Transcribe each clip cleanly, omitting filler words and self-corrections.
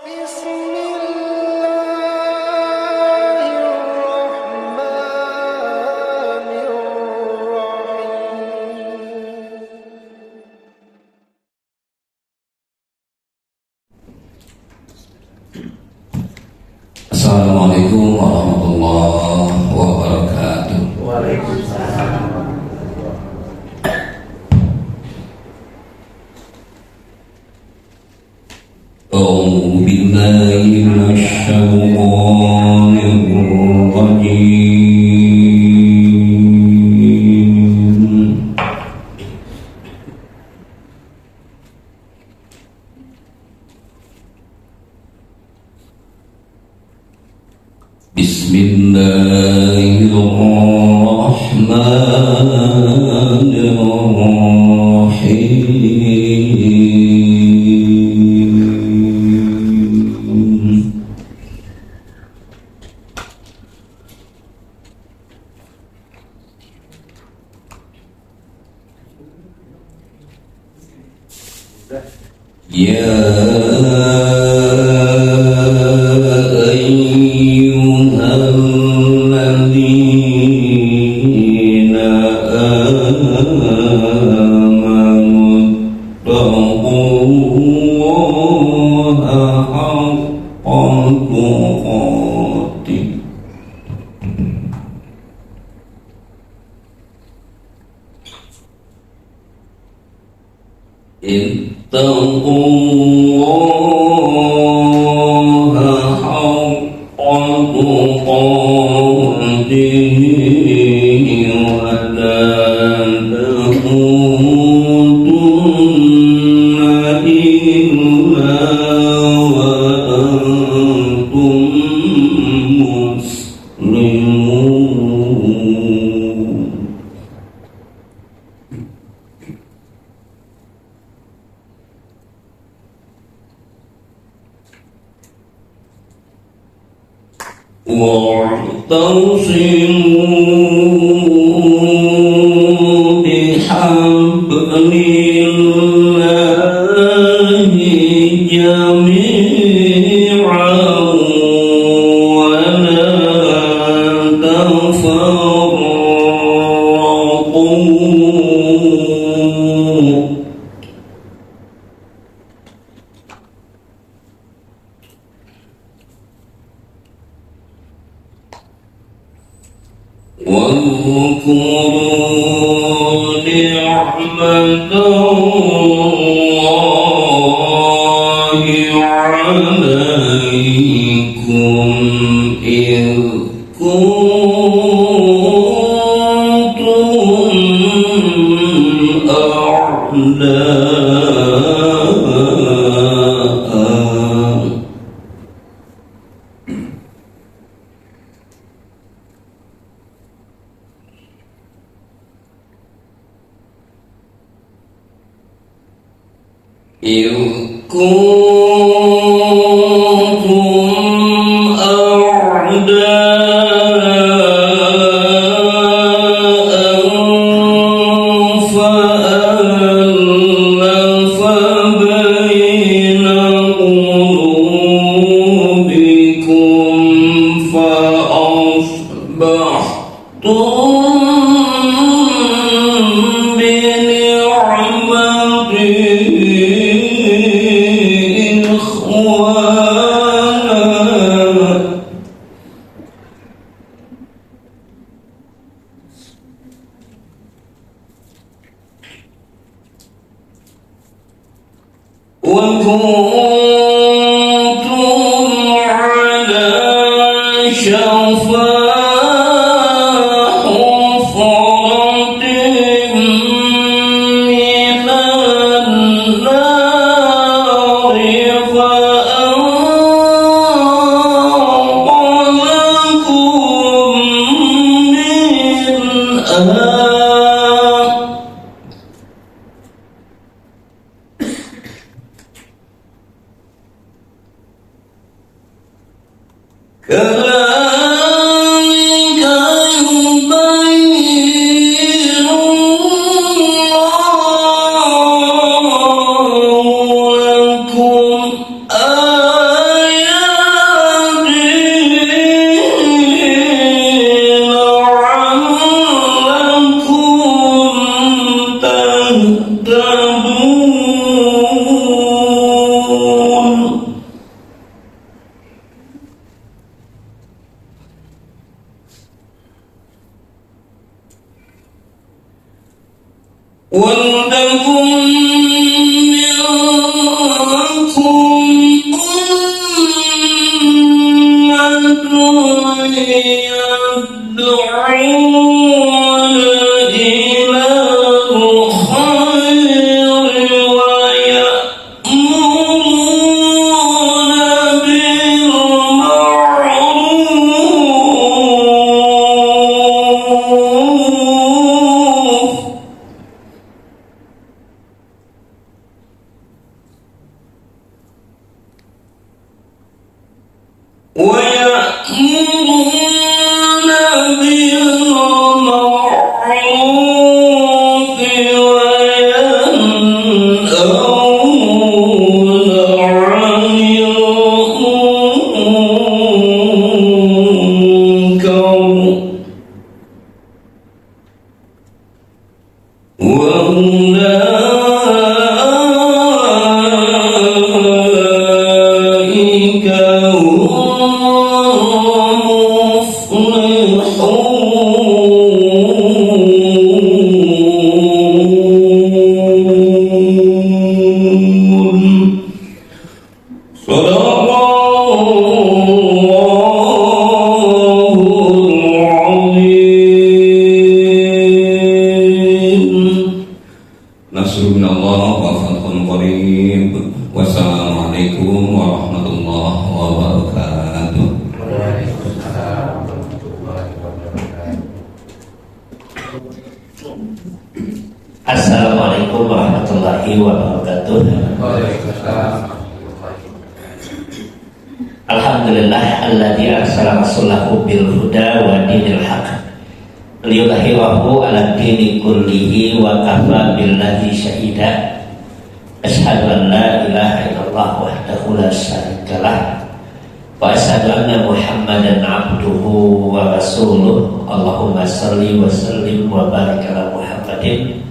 Assalamualaikum warahmatullahi wabarakatuh. Waalaikumsalam. A'udzu billahi minasy syaithanir rajim. Bismillahirrahmanirrahim. Ya ayyuhalladzina amanu taqullaha haqqa tuqatih. Ittaqullaha haqqa tuqatih wa la tamutunna illa wa antum muslimun. Wa'tasimu bihablillahi jami'an wa la tafarraqu. واذكروا نعمة الله عليكم إذ كنتم أعداء إذ كنتم أعداء فألف بين قلوبكم فأصبحتم وكنتم على شفا حفرة من النار فأنقذكم منها. كذلك يبين الله لكم آياته ولتكن منكم أمة يدعون إلى الخير ويأمرون بالمعروف ويأمرون بالمعروف وينهون عن المنكر وأولئك Nasrullah wa fathun qarib. Wassalamualaikum warahmatullahi wabarakatuh. Assalamualaikum warahmatullahi wabarakatuh. Alhamdulillah alladzi arsala rasulahu bil huda wa dinil haq liyudhhirahu 'ala dini kullihi wa kafa billahi syahida. Asyhadu an la ilaha illallah wahdahu la syarikalah wa asyhadu anna Muhammadan 'abduhu wa rasuluh. Allahumma shalli wa sallim wa barik ala Muhammadin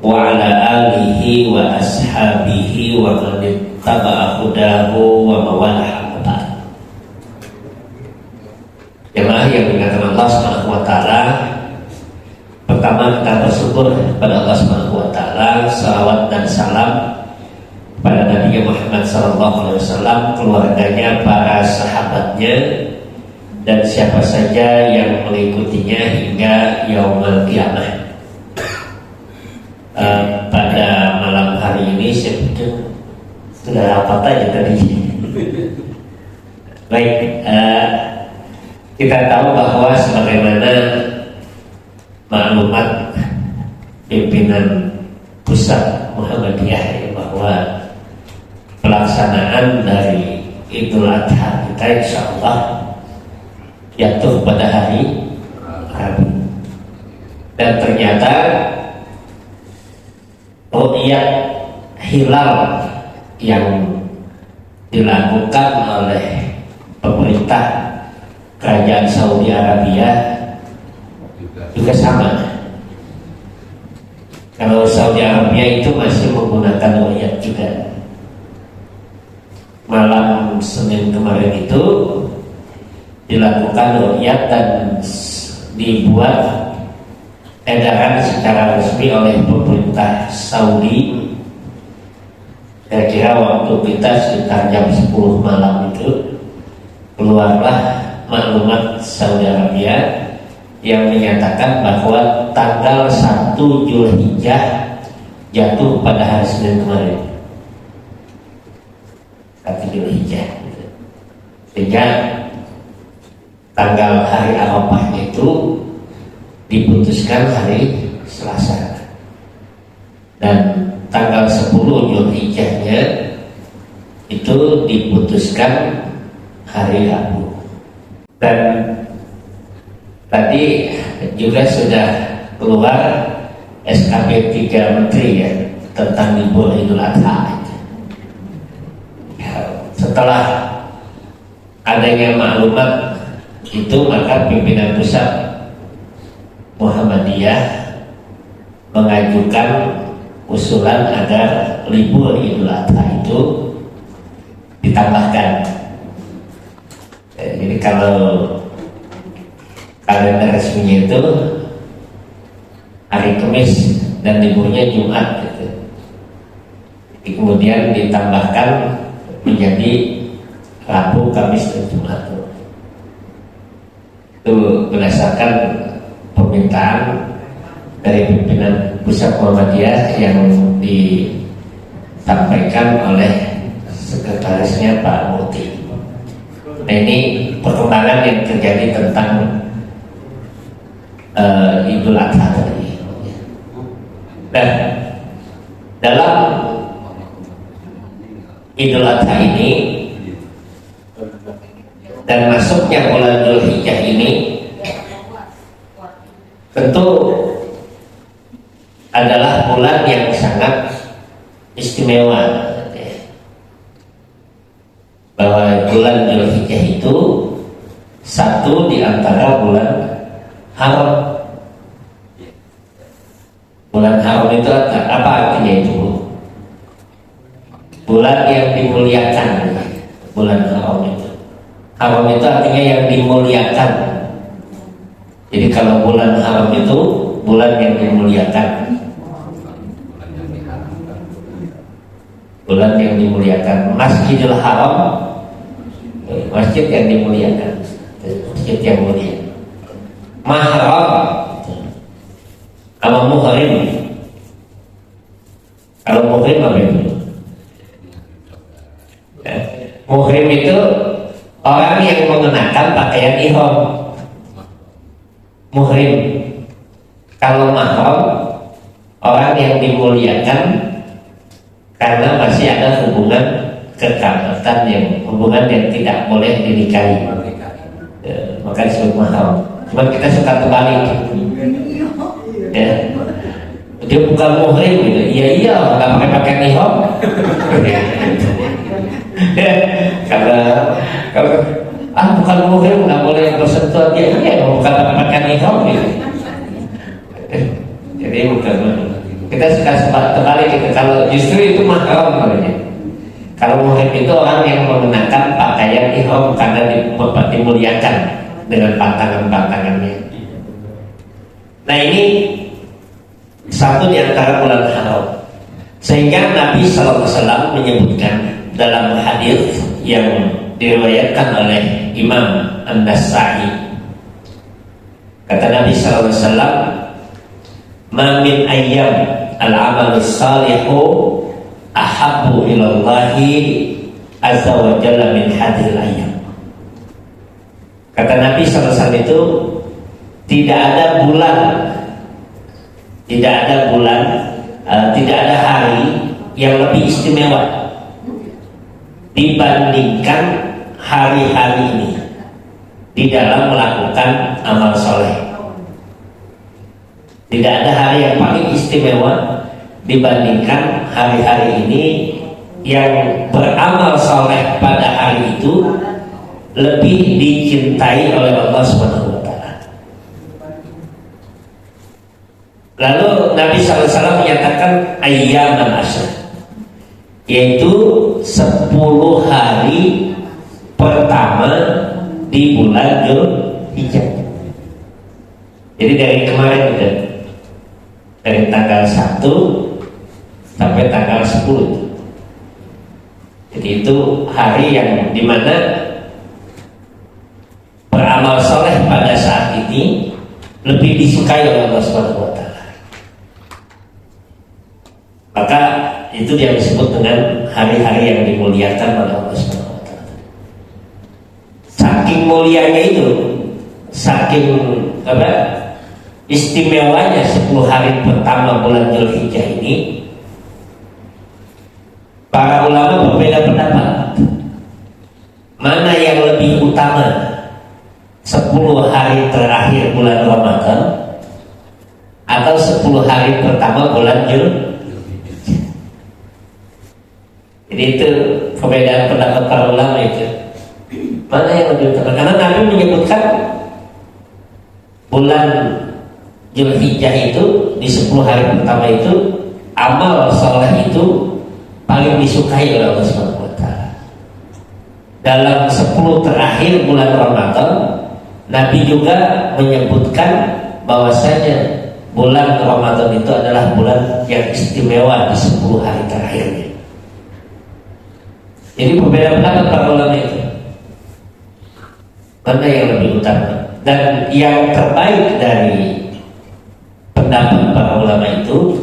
wa ala alihi wa ashabihi wa man ittaba'a hudahu wa mawalah. Jemaah yang dimuliakan Allah Subhanahu wa taala, pertama kita bersyukur kepada Allah Subhanahu wa taala, salawat dan salam pada Nabi Muhammad sallallahu alaihi wasallam, keluarganya, para sahabatnya dan siapa saja yang mengikutinya hingga yaumul qiyamah. Pada malam hari ini saya pikir sudah apa aja tadi. Baik, kita tahu bahwa sebagaimana maklumat pimpinan pusat Muhammadiyah bahwa pelaksanaan dari Idul Adha kita insya Allah jatuh pada hari Rabu, dan ternyata ru'yat hilal yang dilakukan oleh pemerintah Kerajaan Saudi Arabia juga sama. Kalau Saudi Arabia itu masih menggunakan ru'yat juga. Malam Senin kemarin itu dilakukan ru'yat dan dibuat edaran secara resmi oleh pemerintah Saudi. Saya kira waktu kita sekitar jam 10 malam itu keluarlah maklumat Saudi Arabia yang menyatakan bahwa tanggal 1 Zulhijjah jatuh pada hari Senin kemarin, 1 Zulhijjah. Sehingga tanggal hari Arafah itu diputuskan hari Selasa, dan tanggal 10 Zulhijjahnya itu diputuskan hari Rabu. Dan tadi juga sudah keluar SKP 3 Menteri ya tentang libur Idul Adha. Setelah adanya maklumat itu, maka pimpinan pusat Muhammadiyah mengajukan usulan agar libur Idul Adha itu ditambahkan. Jadi kalau kalender resminya itu hari Kamis dan liburnya Jumat gitu. Jadi kemudian ditambahkan menjadi Rabu, Kamis, dan Jumat. Itu berdasarkan permintaan dari pimpinan Pusat Muhammadiyah yang disampaikan oleh sekretarisnya Pak Murti. Nah, ini perkembangan yang terjadi tentang Idul Adha tadi. Dan dalam Idul Adha ini dan masuknya bulan Dzulhijjah ini tentu adalah bulan yang sangat istimewa. Bahwa bulan Dzulhijjah itu satu di antara bulan haram. Bulan haram itu apa artinya itu? Bulan yang dimuliakan. Bulan haram itu. Haram itu artinya yang dimuliakan. Jadi kalau bulan haram itu bulan yang dimuliakan. Bulan yang dimuliakan. Masjidil Haram, masjid yang dimuliakan, masjid yang mulia. Mahram sama muhrim. Kalau muhrim apa itu? Muhrim itu orang yang mengenakan pakaian ihram. Muhrim. Kalau mahram orang yang dimuliakan karena masih ada hubungan kekerabatan hubungan yang tidak boleh dinikahi. Maka disebut mahram. Cuma kita suka terbalik. Ya. Dia bukan muhrim gitu. Iya, nggak pakai pakaian ihram. Kalau bukan muhrim nggak boleh bersentuhan dia. Iya, bukan pakai pakaian ihram gitu. Jadi bukan. Kita suka terbalik gitu. Kalau justru itu mahram namanya. Kalau muhrim itu orang yang mengenakan pakaian ihram karena dimuliakan dengan pantangan-pantangannya. Nah, ini satu di antara bulan haram. Sehingga Nabi SAW menyebutkan dalam hadis yang diriwayatkan oleh Imam An-Nasa'i. Kata Nabi SAW, "Ma min ayyam al-amal salihu ahabbu ilallahi azza wa jalla min hadhil ayyam." Kata Nabi SAW itu tidak ada bulan, tidak ada hari yang lebih istimewa dibandingkan hari-hari ini di dalam melakukan amal soleh. Tidak ada hari yang paling istimewa dibandingkan hari-hari ini yang beramal soleh pada hari itu lebih dicintai oleh Allah Subhanahu wa Ta'ala. Lalu Nabi SAW menyatakan ayyaman asyr, yaitu 10 hari pertama di bulan Dzulhijjah. Jadi dari kemarin itu, dari tanggal 1 sampai tanggal 10. Jadi itu hari yang dimana beramal soleh pada saat ini lebih disukai oleh Allah Subhanahu wa Ta'ala. Maka itu yang disebut dengan hari-hari yang dimuliakan oleh Allah Subhanahu wa Ta'ala. Saking mulianya itu, saking istimewanya 10 hari pertama bulan Dzulhijjah ini, para ulama berbeda pendapat mana yang lebih utama, 10 hari terakhir bulan Ramadan atau 10 hari pertama bulan Dzulhijjah. Jadi itu perbedaan pendapat para ulama itu. Mana yang lebih utama? Karena Nabi menyebutkan bulan Dzulhijjah itu di 10 hari pertama itu amal soleh itu paling disukai oleh Allah Subhanahu wa Ta'ala. dalam 10 terakhir bulan Ramadan, Nabi juga menyebutkan bahwasanya bulan Ramadan itu adalah bulan yang istimewa di 10 hari terakhirnya. Jadi berbeda pendapat para ulama itu, mana yang lebih utama. Dan yang terbaik dari pendapat para ulama itu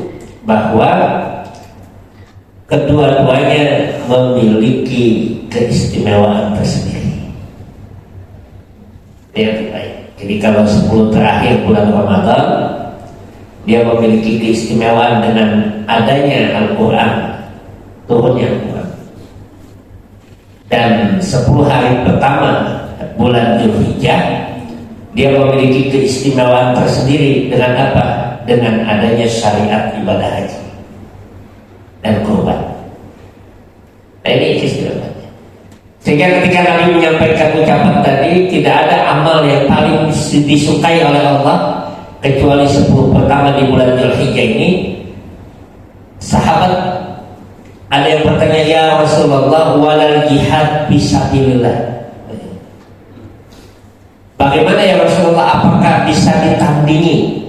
bahwa kedua-duanya memiliki keistimewaan tersendiri. Yang terbaik. Jadi kalau 10 terakhir bulan Ramadan, dia memiliki keistimewaan dengan adanya Al-Quran, turunnya Al-Quran. Dan 10 hari pertama bulan Dzulhijjah, dia memiliki keistimewaan tersendiri dengan apa? Dengan adanya syariat ibadah haji dan kurban. Nah, ini istimewaannya. Sehingga ketika Nabi menyampaikan ucapan tadi, tidak ada amal yang paling disukai oleh Allah kecuali 10 pertama di bulan Dzulhijjah ini. Sahabat ada yang bertanya, ya Rasulullah, walal jihad fisabilillah. Bagaimana ya Rasulullah, apakah bisa ditandingi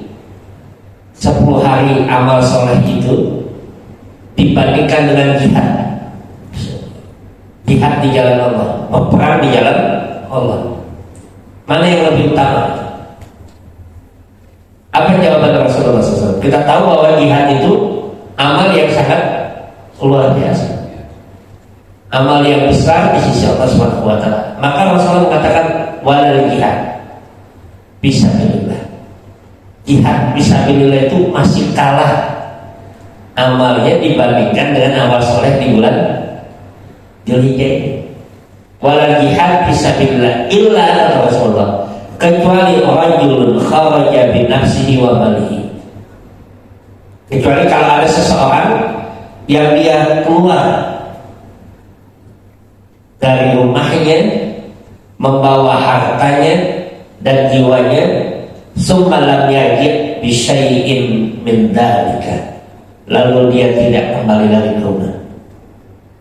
10 hari amal soleh itu dibandingkan dengan jihad? Jihad di jalan Allah, perang di jalan Allah, mana yang lebih utama? Apa jawaban Rasulullah SAW? Kita tahu bahwa jihad itu amal yang sangat luar biasa, amal yang besar di sisi Allah SWT. Maka Rasulullah mengatakan walal jihad fisabilillah. Jihad fisabilillah itu masih kalah amalnya dibandingkan dengan amal soleh di bulan Dzulhijjah ini. Walal jihad fisabilillah illa kata Rasulullah, kecuali rajulun kharaja bi nafsihi wa malihi. Kecuali kalau ada seseorang yang dia keluar dari rumahnya membawa hartanya dan jiwanya, summa lam yarji' bi syai'in min dzalika, lalu dia tidak kembali lagi ke rumah.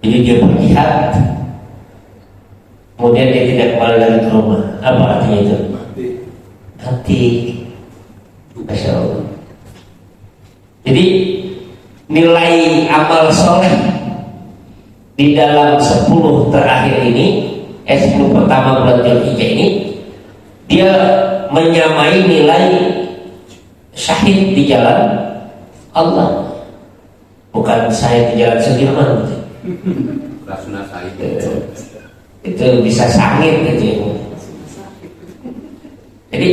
Jadi dia berjihad, kemudian dia tidak kembali lagi ke rumah. Apa artinya itu? Mati. Masya Allah. Jadi nilai amal soleh di dalam 10 terakhir ini, 10 pertama bulan Dzulhijjah ini, dia menyamai nilai syahid di jalan Allah. Bukan saya di jalan Sudirman. Itu bisa sangit gitu ya. Jadi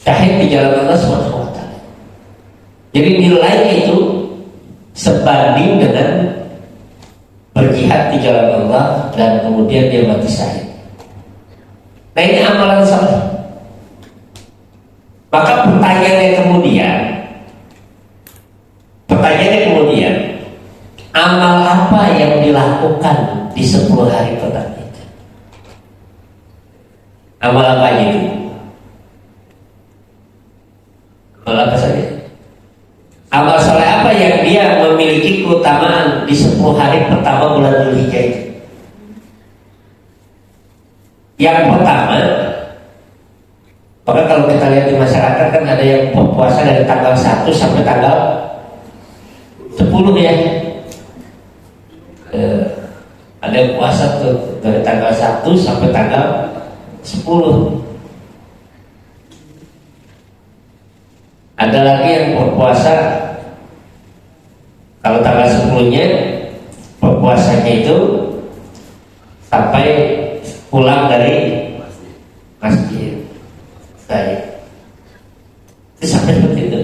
syahid di jalan Allah SWT. Jadi nilainya itu sebanding dengan berjihad di jalan Allah dan kemudian dia mati syahid. Nah, ini amalan saleh. Maka pertanyaannya kemudian, amal apa yang dilakukan di 10 hari pertama itu? Amal apa itu? Amal apa saja? Amal saleh apa yang dia memiliki keutamaan di 10 hari pertama bulan Dzulhijjah itu? Yang pertama, maka kalau kita lihat di masyarakat kan ada yang puasa dari tanggal 1 sampai tanggal 10 ya. Ada yang puasa tuh dari tanggal 1 sampai tanggal 10. Ada lagi yang berpuasa kalau tanggal 10-nya berpuasanya itu sampai pulang dari masjid. Baik. Itu sampai seperti itu.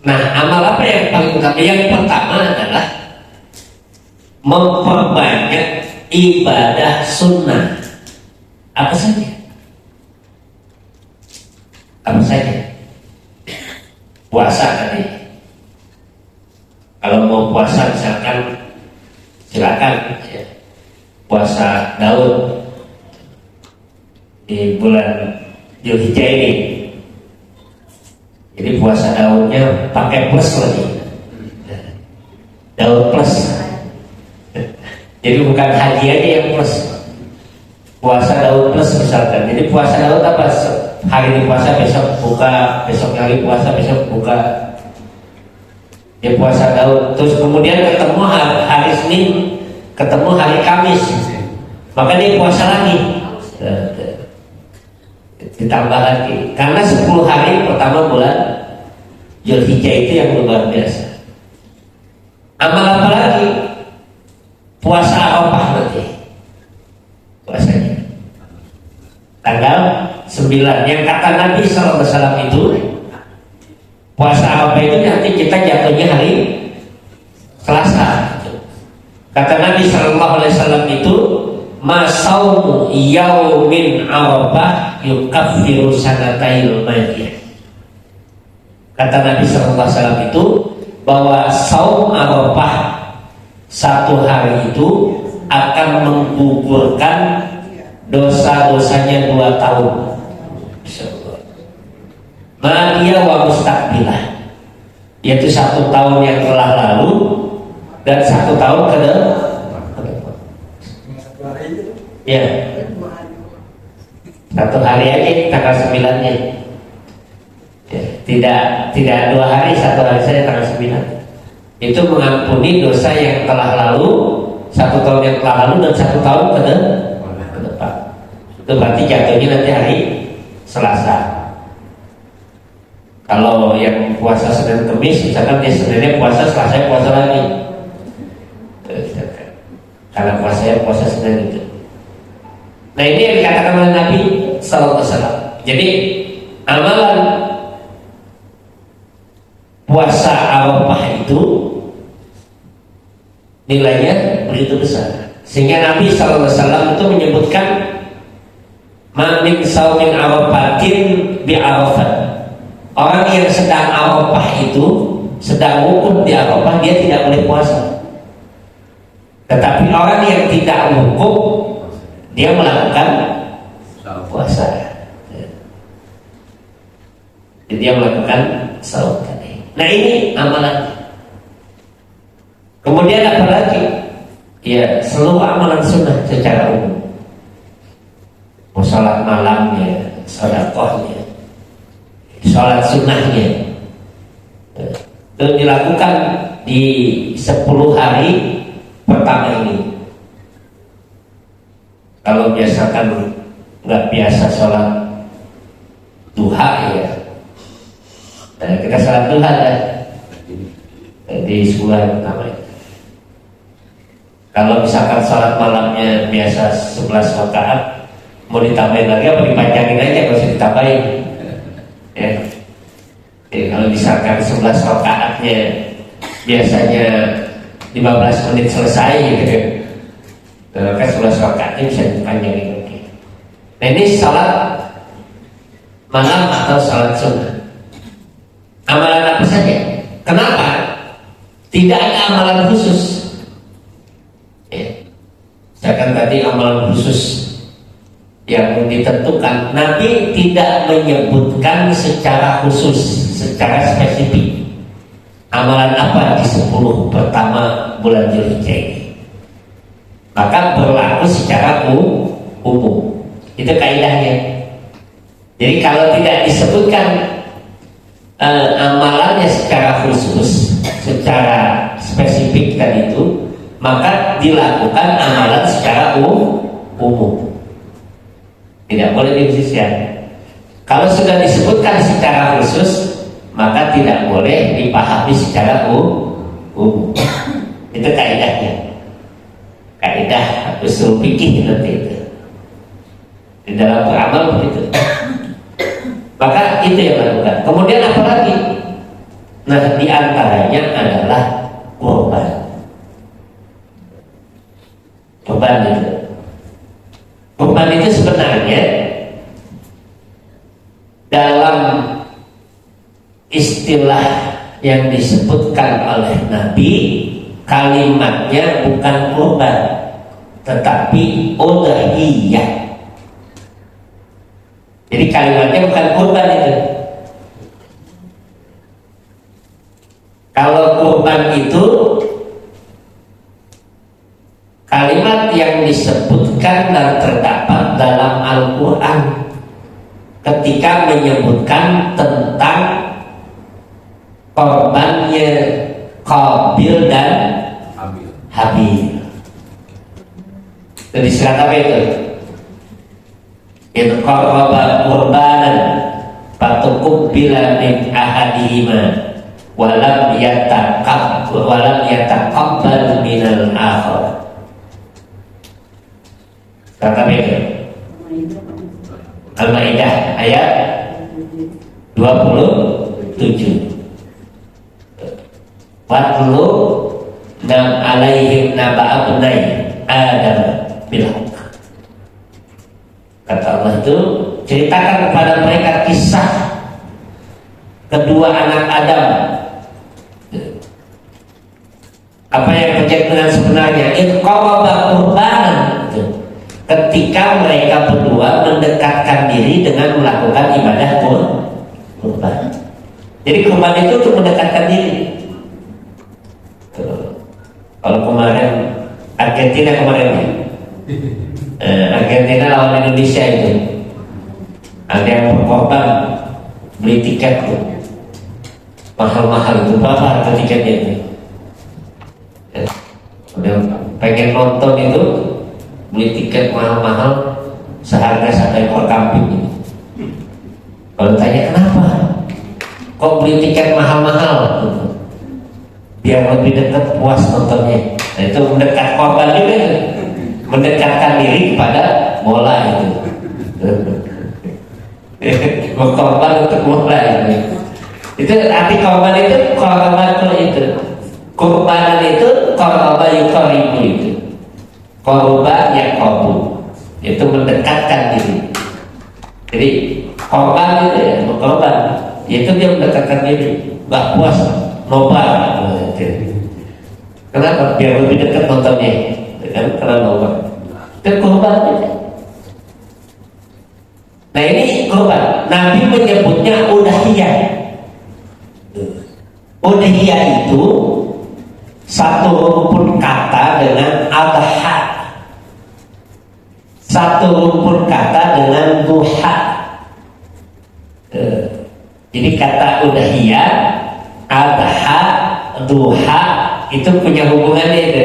Nah, amal apa yang paling utama? Yang pertama adalah memperbanyak ibadah sunnah. Apa saja? Apa saja? Puasa tadi. Kalau mau puasa misalkan silakan ya. Puasa Daud di bulan Dzulhijjah ini. Jadi puasa Daudnya pakai plus lagi. Daud plus. Jadi bukan haji aja yang plus. Puasa Daud plus misalkan. Jadi puasa Daud apa? Hari ini puasa, besok buka, besok hari puasa, besok buka. Dia puasa Daud. Terus kemudian ketemu hari Senin, ketemu hari Kamis, maka dia puasa lagi. Ditambah lagi. Karena 10 hari pertama bulan Zulhijjah itu yang luar biasa. Amal apa lagi? Puasa Arafah nanti. Puasanya tanggal 9 yang kata Nabi SAW itu, puasa Arafah itu nanti kita jatuhnya hari Selasa. Kata Nabi SAW itu, masaumu yaumin Arafah yukaffiru sanatail madiyah. Kata Nabi SAW itu bahwa saum Arafah satu hari itu akan menggugurkan dosa-dosanya 2 tahun. Madiyah wa mustaqbilah, yaitu 1 tahun yang telah lalu dan 1 tahun ke depan. Ya, 1 hari aja tanggal 9-nya. Ya, tidak 2 hari, 1 hari saja tanggal 9. Itu mengampuni dosa yang telah lalu, 1 tahun yang telah lalu dan 1 tahun ke depan. Itu berarti jatuhnya nanti hari Selasa. Kalau yang puasa Senin Kemis, misalkan dia Seninnya puasa, Selasa puasa lagi. Karena puasa Senin itu. Nah, ini yang dikatakan oleh Nabi Sallallahu Alaihi Wasallam. Jadi amalan puasa Arafah itu nilainya begitu besar, sehingga Nabi Sallallahu Alaihi Wasallam itu menyebutkan min saumin Arafatin bi Arafat. Orang yang sedang Arafah itu, sedang wukuf di Arafah, dia tidak boleh puasa. Tetapi orang yang tidak wukuf, dia melakukan puasa. Jadi dia melakukan saum tadi. Nah, ini amalan. Kemudian apa lagi? Ya, seluruh amalan sunnah secara umum. Sholat malamnya, sedekahnya, sholat sunnahnya, itu dilakukan di 10 hari pertama ini. Kalau biasakan nggak biasa sholat duha ya, kita sholat duha ya di 10 hari pertama ini. Kalau misalkan sholat malamnya biasa 11 rakaat, mau ditambahin lagi apa dipanjangin aja, nggak usah ditambahin ya. Kalau misalkan 11 rakaatnya biasanya 15 menit selesai gitu, maka 11 rakaatnya bisa dipanjangin lagi. Nah, ini sholat malam atau sholat sunnah. Amalan apa saja? Kenapa? Tidak ada amalan khusus ya. Misalkan tadi amalan khusus yang ditentukan, Nabi tidak menyebutkan secara khusus, secara spesifik amalan apa di 10 pertama bulan Zulhijjah ini. Maka berlaku secara umum. Itu kaidahnya. Jadi kalau tidak disebutkan amalannya secara khusus, secara spesifik tadi itu, maka dilakukan amalan secara umum. Tidak boleh dikhususkan. Kalau sudah disebutkan secara khusus, maka tidak boleh dipahami secara umum. Itu kaidahnya. Kaidah usul fikih seperti itu. Di dalam beramal begitu. Maka itu yang dilakukan. Kemudian apa lagi? Nah, di antaranya adalah kurban. Kurban itu. Kurban itu sebenarnya dalam istilah yang disebutkan oleh Nabi, kalimatnya bukan kurban, tetapi udhiyah. Jadi kalimatnya bukan kurban itu. Kalau kurban itu kalimat yang disebutkan dan terdapat dalam Al-Quran ketika menyebutkan tentang korbannya Qabil dan Habil. Jadi surat apa itu? In qarraba qurbanan fatuqbila min ahadihima walam yataqabbal minal akhar. Surat apa itu? Al-Maidah ayat 27. Watlu dan alaihim naba'a bunai Adam bil haqq. Kata Allah itu, ceritakan kepada mereka kisah kedua anak Adam. Apa yang terjadi dengan sebenarnya? Iqqaraba qurbanan. Ketika mereka berdua mendekatkan diri dengan melakukan ibadah kurban. Jadi kurban itu untuk mendekatkan diri. Kalau kemarin Argentina Argentina lawan Indonesia itu ada yang berkorban beli tiket tuh mahal-mahal itu, berapa harga tiketnya itu? Udah pengen nonton itu beli tiket mahal-mahal seharga satu ekor kambing ini. Kalau tanya kenapa kok beli tiket mahal-mahal gitu, biar lebih dekat puas nontonnya. Nah, itu mendekat korban juga itu, mendekatkan diri kepada bola itu. Berkorban untuk bola itu. Itu arti korban itu, korban itu. Korbanan itu korban yukoribu itu. Korban yang kobu itu mendekatkan diri. Jadi korban itu ya, berkorban itu dia mendekatkan diri, nggak puas nobar. Kenapa? Biar lebih dekat nontonnya, kan? Karena nobar itu korban. Nah ini korban. Nabi menyebutnya udhiyah. Udhiyah itu satu rumpun kata dengan adha, satu rumpun kata dengan duha. Jadi kata udhiyah, adha, duha itu punya hubungannya itu.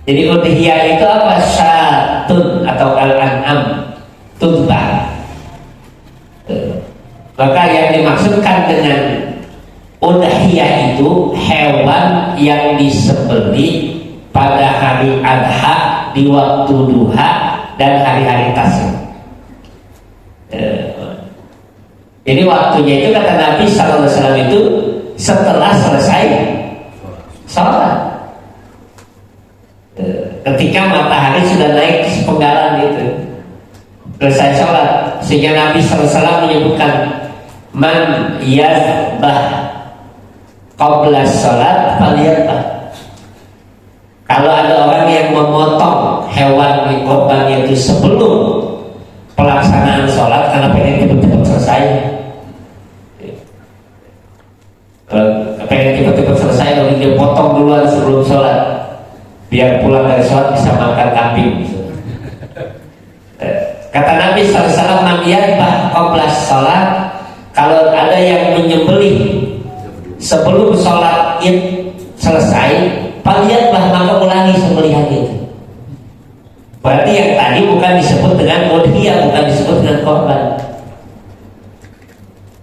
Jadi udhiyah itu apa? Syatun atau al-an'am tudbah. Maka yang dimaksudkan dengan udhiyah itu hewan yang disembelih pada hari adha, di waktu duha dan hari-hari tasyrik. Jadi waktunya itu kata Nabi SAW itu setelah selesai sholat, ketika matahari sudah naik sepenggalan itu selesai sholat. Sehingga Nabi SAW menyebutkan man yazbah qabla sholat faliyatbah. Kalau ada orang yang memotong hewan korbannya itu sebelum pelaksanaan sholat karena pengen cepat-cepat selesai, pengen cepat-cepat selesai, lalu dia potong duluan sebelum sholat biar pulang dari sholat bisa makan kambing. Kata Nabi SAW, man yazbah qabla sholat, kalau ada yang menyembelih sebelum sholat id selesai, faliyatbah, maka ulangi sembelihan itu. Berarti yang tadi bukan disebut dengan udhiyah, bukan disebut dengan korban.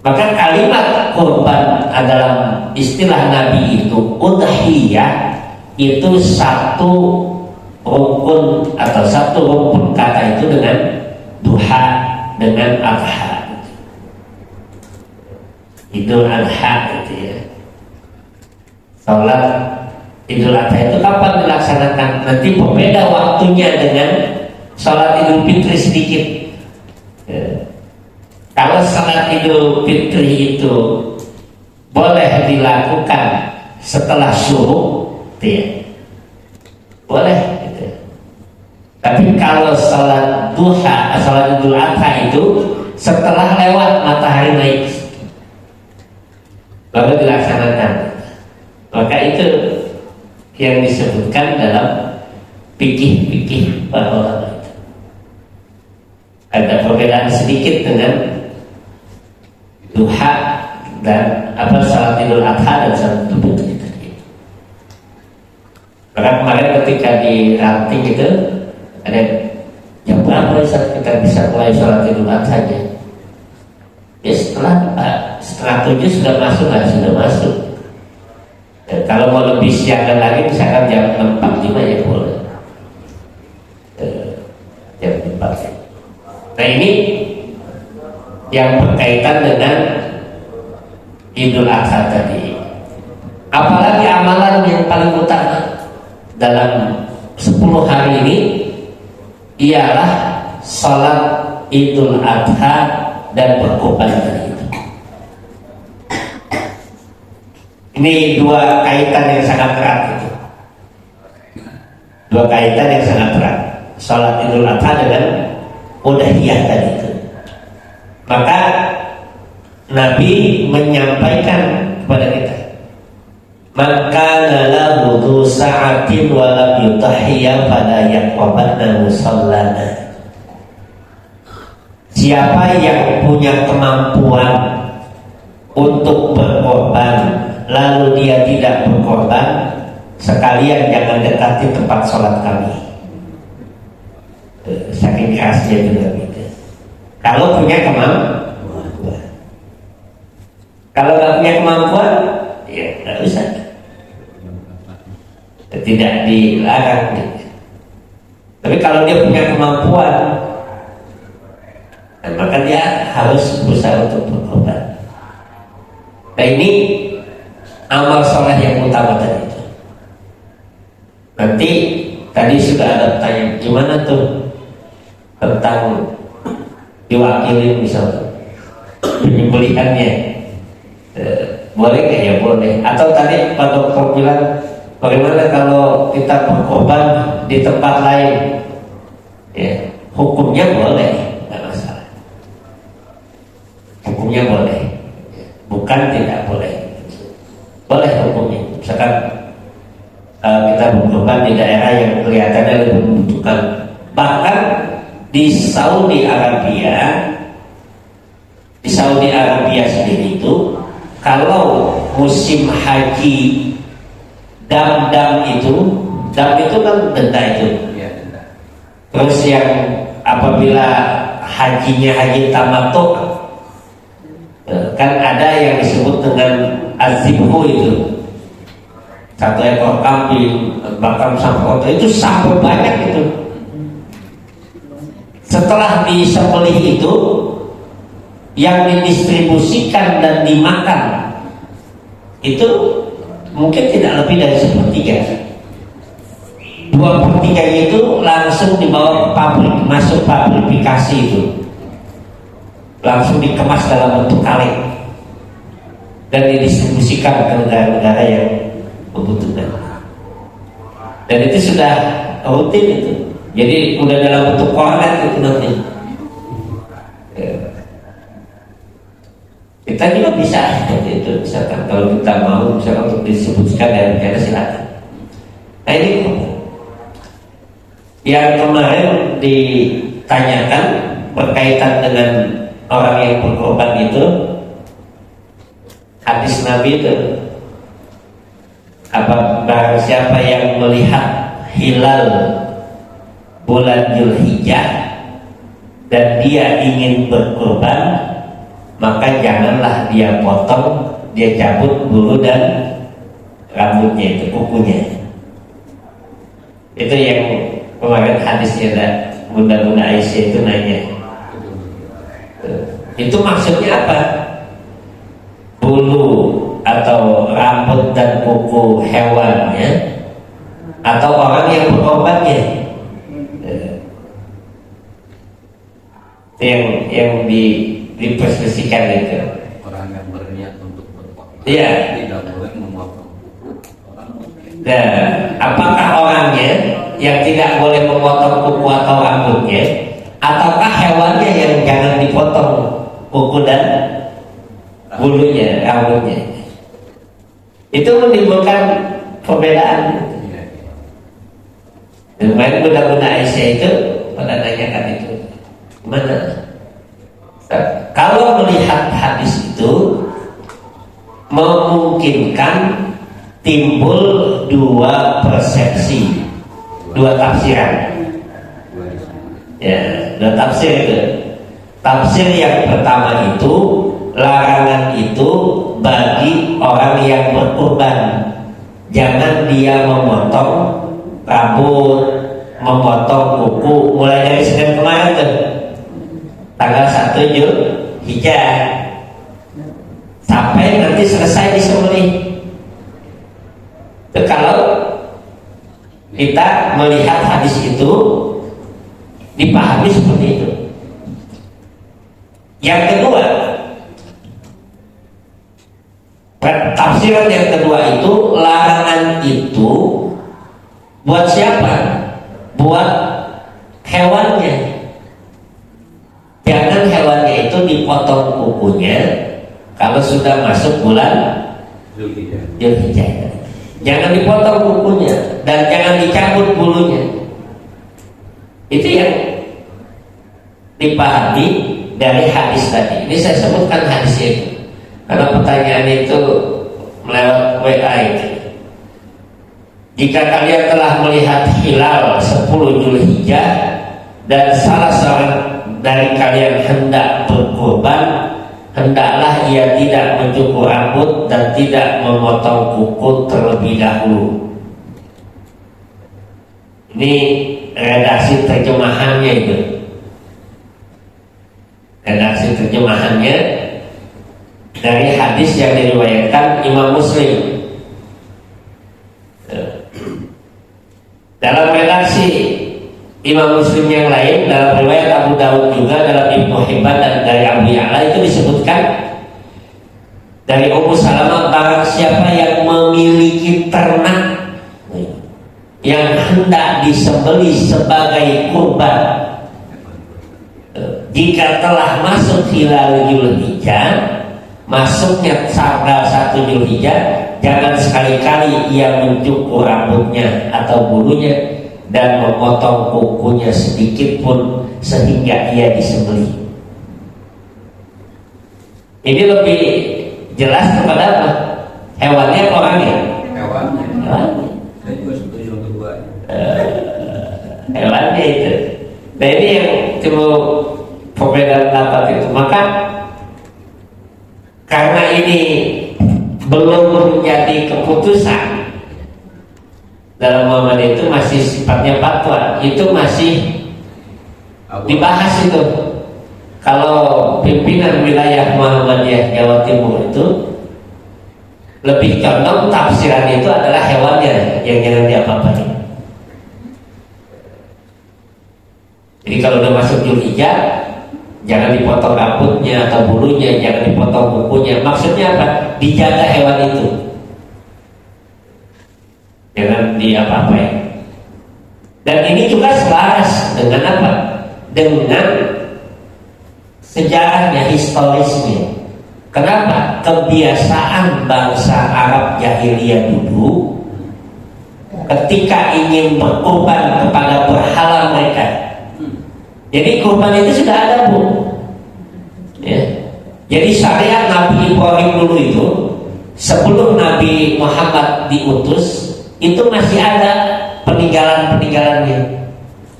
Maka kalimat korban adalah istilah Nabi itu udhiyah, itu satu rukun atau satu rukun kata itu dengan duha, dengan adha. Idul Adha gitu ya. Salat Idul Adha itu kapan dilaksanakan? Nanti berbeda waktunya dengan salat Idul Fitri sedikit. Kalau salat Idul Fitri itu boleh dilakukan setelah syuruk, ya, boleh. Gitu. Tapi kalau salat duha, salat Idul Adha itu setelah lewat matahari naik, baru dilaksanakan. Maka itu yang disebutkan dalam fikih para ulama itu. Ada perbedaan sedikit dengan duha dan salat Idul Adha dan salat Idul Fitri tadi. Maka kemarin ketika di ranting itu ada jam berapa saat kita bisa mulai salat Idul Adha nya? Ya setengah 7 sudah masuk lah, sudah masuk. Dan kalau mau lebih siapkan lagi misalkan jam 6.45 ya boleh. Jam 4. Nah ini yang berkaitan dengan Idul Adha tadi. Apalagi amalan yang paling utama dalam 10 hari ini ialah salat Idul Adha dan berkorban tadi itu. Ini dua kaitan yang sangat erat itu. Dua kaitan yang sangat erat. Salat Idul Adha dengan udhiyah tadi itu. Maka Nabi menyampaikan kepada kita, maka lahu dhu sa'atin wa lam yudhhiya fala yaqrabanna musallana. Siapa yang punya kemampuan untuk berkorban lalu dia tidak berkorban, sekalian jangan dekati tempat sholat kami. Saking kerasnya juga gitu. Kalau punya kemampuan, kalau nggak punya kemampuan, ya nggak usah. Tidak dilarang. Gitu. Tapi kalau dia punya kemampuan, maka dia harus berusaha untuk berkorban. Nah ini amal soleh yang utama tadi itu. Nanti tadi sudah ada pertanyaan, gimana tuh tentang diwakili misalnya penyembelihannya, boleh nggak? Ya boleh. Atau tadi Pak Dokter bilang bagaimana kalau kita berkorban di tempat lain, ya hukumnya boleh, nggak masalah. Hukumnya boleh, bukan tidak boleh. Boleh hukumnya. Misalkan kita berkorban di daerah yang kelihatannya lebih membutuhkan. Bahkan di Saudi Arabia sendiri itu, kalau musim haji dam itu kan denda itu. Terus yang apabila haji tamattu, kan ada yang disebut dengan azibhu itu, satu ekor kambing bahkan sampai itu sampai banyak itu. Setelah disembelih itu, yang didistribusikan dan dimakan itu mungkin tidak lebih dari 1/3. 2/3 itu langsung dibawa ke pabrik, masuk pabrifikasi itu, langsung dikemas dalam bentuk kaleng dan didistribusikan ke negara-negara yang membutuhkan. Dan itu sudah rutin itu. Jadi udah dalam bentuk kornet itu nanti. Kita juga bisa seperti itu, misalkan kalau kita mau misalkan untuk disebutkan dari negara silakan. Nah ini yang kemarin ditanyakan berkaitan dengan orang yang berkorban itu, hadis Nabi itu, apa barang siapa yang melihat hilal bulan Dzulhijjah dan dia ingin berkorban, maka janganlah dia potong, dia cabut bulu dan rambutnya itu, kukunya. Itu yang kemarin hadisnya ada Bunda Aisyah itu nanya. Itu maksudnya apa? Bulu atau rambut dan kuku hewannya atau orang yang berkorbannya? Yang dipersesikan itu. Orang yang berniat untuk berkorban, iya, tidak boleh memotong orang. Nah, apakah orangnya yang tidak boleh memotong kuku atau rambutnya, ataukah hewannya yang jangan dipotong kuku dan bulunya, rambutnya? Itu menimbulkan perbedaan. Kemarin bunda-bunda Aisyah itu pada nanyakan itu, gimana? Kalau melihat hadis itu memungkinkan timbul dua persepsi, dua tafsiran. Ya, dua tafsir itu. Tafsir yang pertama itu, larangan itu bagi orang yang berkurban. Jangan dia memotong rambut, memotong kuku mulai dari Senin kemarin tuh, tanggal 1 Zulhijjah sampai nanti selesai disembelih. Itu kalau kita melihat hadis itu dipahami seperti itu. Yang kedua, tafsiran yang kedua itu, larangan itu buat siapa? Buat hewannya. Jangan hewannya itu dipotong kukunya kalau sudah masuk bulan Zulhijjah. Jangan dipotong kukunya dan jangan dicabut bulunya. Itu yang dipahami dari hadis tadi. Ini saya sebutkan hadis itu karena pertanyaan itu melewat WA itu. Jika kalian telah melihat hilal 10 Zulhijjah dan salah seorang dari kalian hendak berkurban, hendaklah ia tidak mencukur rambut dan tidak memotong kuku terlebih dahulu. Ini redaksi terjemahannya itu. Redaksi terjemahannya dari hadis yang diriwayatkan Imam Muslim. Dalam redaksi Imam Muslim yang lain, dalam riwayat Abu Dawud juga, dalam Ibnu Hibban dan dari Abu Ya'la itu disebutkan dari Ummu Salamah, barang siapa yang memiliki ternak yang hendak disembelih sebagai kurban, jika telah masuk hilal Zulhijjah, masuknya tanggal 1 Zulhijjah, jangan sekali-kali ia mencukur rambutnya atau bulunya dan memotong kukunya sedikit pun sehingga ia disembelih. Ini lebih jelas kepada apa? Hewannya atau orangnya? Hewannya. Hewannya. Saya juga setuju yang kedua. Hewannya itu. Nah ini yang timbul perbedaan pendapat itu. Maka karena ini belum menjadi keputusan dalam Muhammadiyah, itu masih sifatnya fatwa, itu masih dibahas itu. Kalau pimpinan wilayah Muhammadiyah Jawa Timur itu lebih condong tafsiran itu adalah hewannya yang jangan diapa-apain. Jadi kalau udah masuk Zulhijjah, jangan dipotong rambutnya atau bulunya, jangan dipotong kukunya. Maksudnya apa? Dijaga hewan itu, jangan diapa-apain. Dan ini juga selaras dengan apa? Dengan sejarahnya, historisnya. Kenapa? Kebiasaan bangsa Arab jahiliyah dulu ketika ingin berkurban kepada berhala mereka. Jadi kurban itu sudah ada, Bu. Ya. Jadi syariat Nabi Ibrahim dulu itu, sebelum Nabi Muhammad diutus, itu masih ada peninggalan-peninggalannya.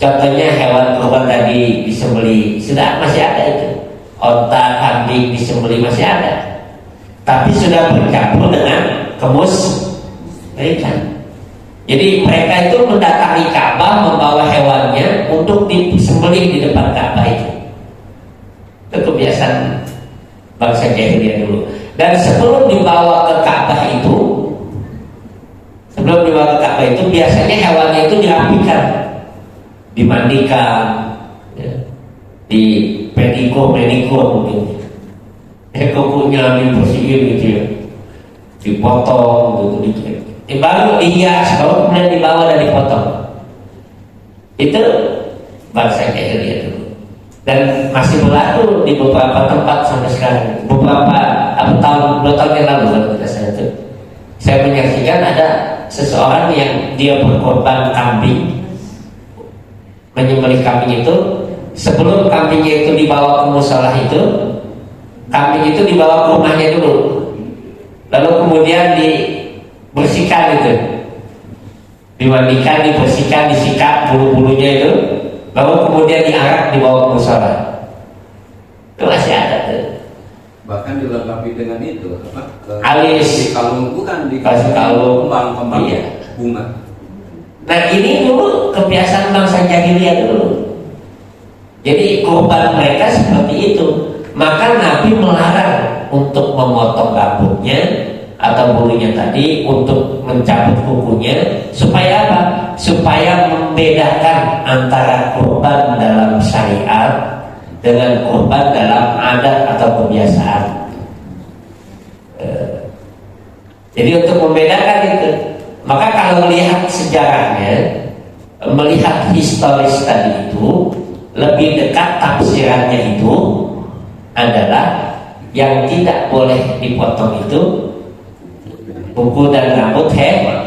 Contohnya hewan kurban tadi disembelih, sudah masih ada itu. Onta, kambing disembelih masih ada. Tapi sudah bercampur dengan kemusyrikan. Jadi mereka itu mendatangi Ka'bah membawa hewannya untuk disembelih di depan Ka'bah itu. Itu kebiasaan bangsa jahiliyah dulu. Dan sebelum dibawa ke Ka'bah itu, biasanya hewannya itu dirapikan, dimandikan, ya, di pedikur mungkin. Kukunya dibersihin gitu ya, dipotong gitu. Baru dihias, kalau kemudian dibawa dan dipotong. Itu bangsa jahiliyah dulu. Dan masih berlaku di beberapa tempat sampai sekarang. Beberapa tahun, 2 tahun yang lalu kalau tidak salah itu, saya menyaksikan ada seseorang yang dia berkorban kambing menyembelih kambing itu, sebelum kambingnya itu dibawa ke musola itu, kambing itu dibawa ke rumahnya dulu, lalu kemudian dibersihkan itu, dimandikan, dibersihkan, disikat bulu-bulunya itu, lalu kemudian diarak dibawa ke musola. Itu masih ada tuh. Bahkan dilengkapi dengan itu apa? Alis. Kalung, bukan Kasih kalung. kembang Iya. bunga. Nah ini dulu kebiasaan bangsa jahiliyah dulu. Jadi korban mereka seperti itu. Maka Nabi melarang untuk memotong rambutnya atau bulunya tadi, untuk mencabut kukunya, supaya apa? Supaya membedakan antara korban dalam syariat dengan korban dalam adat atau kebiasaan. Jadi untuk membedakan itu, maka kalau melihat sejarahnya, melihat historis tadi itu, lebih dekat tafsirannya itu adalah yang tidak boleh dipotong itu kuku dan rambut hewan,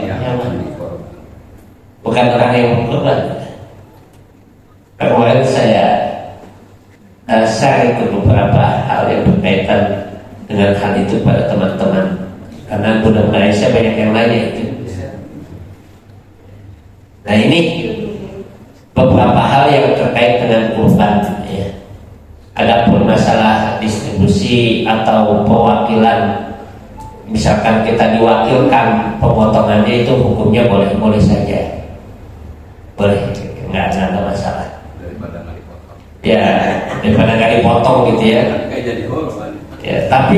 bukan orang yang berkorban. Kemarin saya share itu beberapa hal yang berkaitan dengan hal itu pada teman-teman, karena mudah-mudahan saya banyak yang nanya itu. Nah ini beberapa hal yang terkait dengan kurban ya. Adapun masalah distribusi atau perwakilan, misalkan kita diwakilkan pemotongannya, itu hukumnya boleh saja, boleh, nggak ada masalah. Daripada nggak dipotong. Ya, daripada nggak dipotong gitu ya. Kayak jadi korban. Ya, tapi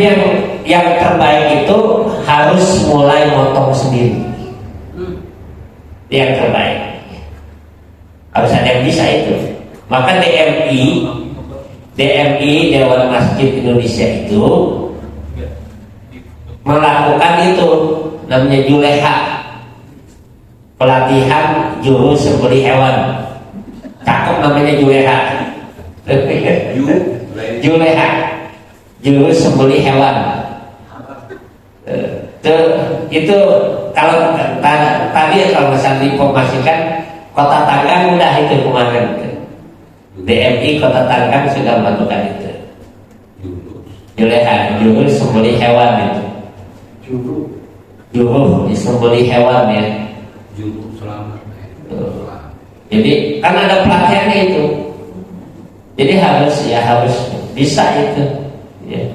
yang terbaik itu harus mulai motong sendiri. Yang terbaik harus ada yang bisa itu. Maka DMI Dewan Masjid Indonesia itu melakukan itu, namanya Juleha, pelatihan juru sembelih hewan. Cakep namanya Juleha. Juleha, juru sembelih hewan. Itu kalau tadi kalau misalnya diinformasikan, Kota Tangerang udah itu kemarin. DMI Kota Tangerang sudah melakukan itu. Juleha, juru sembelih hewan itu. Juru disembelih hewan ya. Juru selamat. Jadi kan ada pelatihannya itu. Jadi harus bisa itu. Ya.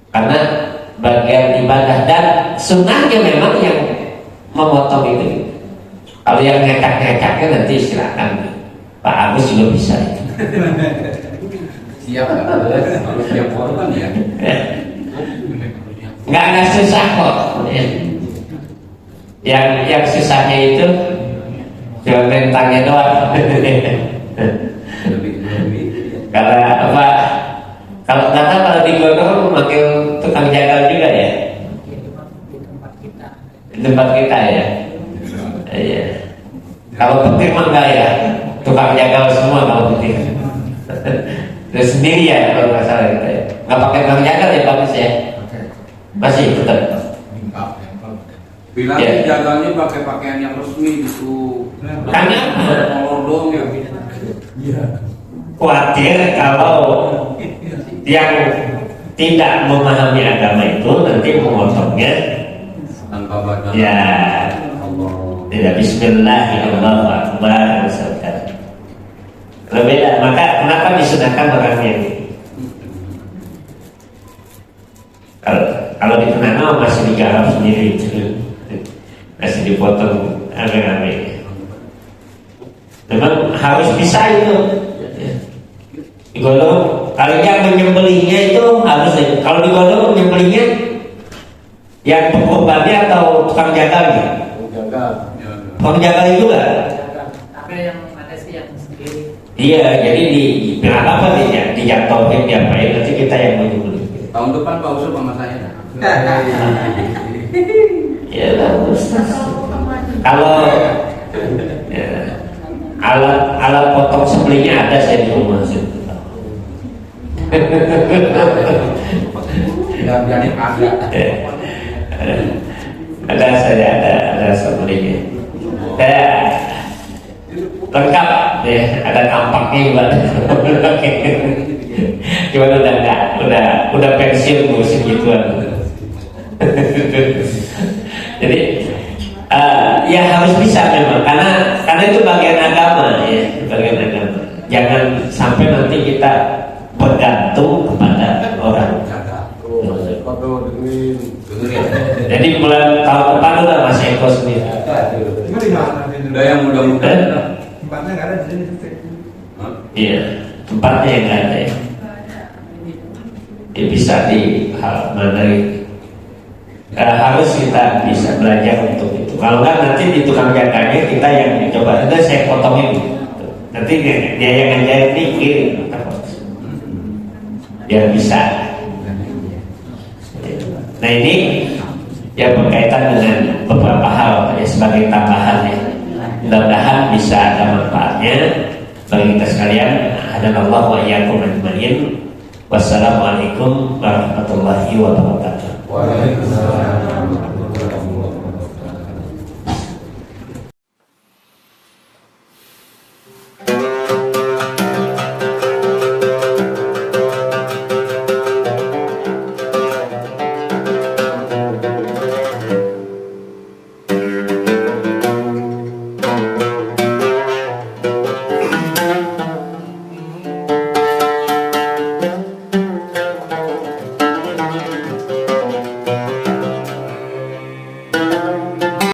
Karena bagian ibadah dan sunnahnya memang yang memotong itu. Kalau yang ngecak-ngecaknya nanti silakan, Pak Agus juga bisa itu. Siap harus siap korban ya. Nggak susah kok. Yang susahnya itu cuma mentangnya doang. Karena apa? Kalau kata kalau di Gondor memanggil tukang jagal juga ya. Di tempat kita ya. Iya. Kalau petir mah enggak ya. Tukang jagal semua kalau petir. Terus sendiri ya kalau nggak salah kita ya. Nggak pakai tukang jagal ya bagus ya. Masih tetap. Bilang Ya. jagalnya pakai pakaian yang resmi gitu. Karena Molodong ya. khawatir kalau yang tidak memahami agama itu nanti memotongnya Tanpa badan. ya Allah. tidak bismillahirrahmanirrahim. Berbeda. Maka kenapa disunahkan orang yang kalau di Tenano masih digarap sendiri itu, masih dipotong rame-rame. Memang harus bisa itu. Digolong, kalau yang menyembelihnya itu harus. Kalau digolong menyembelihnya yang pengorbannya atau tukang jagalnya? Tukang jagal juga. Tapi yang ada sih yang sendiri. Iya, jadi bilang apa dia? Dijatuhin, diapain? Nanti kita yang menyembelih. Tahun depan Pak Usul sama saya. Ya lah, Ustaz. Kalau ya, alat potong sembelihnya ada saya di rumah sih. Biar ada. Ada sembelihnya. Lengkap ya, ada tampaknya juga. Cuman udah enggak, udah pensiun ngurusin gituan. Jadi ya harus bisa memang karena itu bagian agama ya, bagian agama. Jangan sampai nanti kita bergantung kepada orang. Jadi bulan tahun depan udah Mas Eko sendiri. Udah yang muda-muda. Tempatnya nggak ada di sini. Iya, tempatnya yang nggak ada ya. Ya bisa di hal mana gitu. Harus kita bisa belajar untuk itu. Kalau nggak nanti di tukang jaganya kita yang coba. Nanti saya potongin. Nanti dia yang ngajarin kirim. Biar bisa. Nah ini yang berkaitan dengan beberapa hal ya, sebagai tambahan ya. Mudah-mudahan bisa ada manfaatnya bagi kita sekalian. Hadanallahu wa iyyakum ajmain. Wassalamualaikum warahmatullahi wabarakatuh. Waalaikumsalam.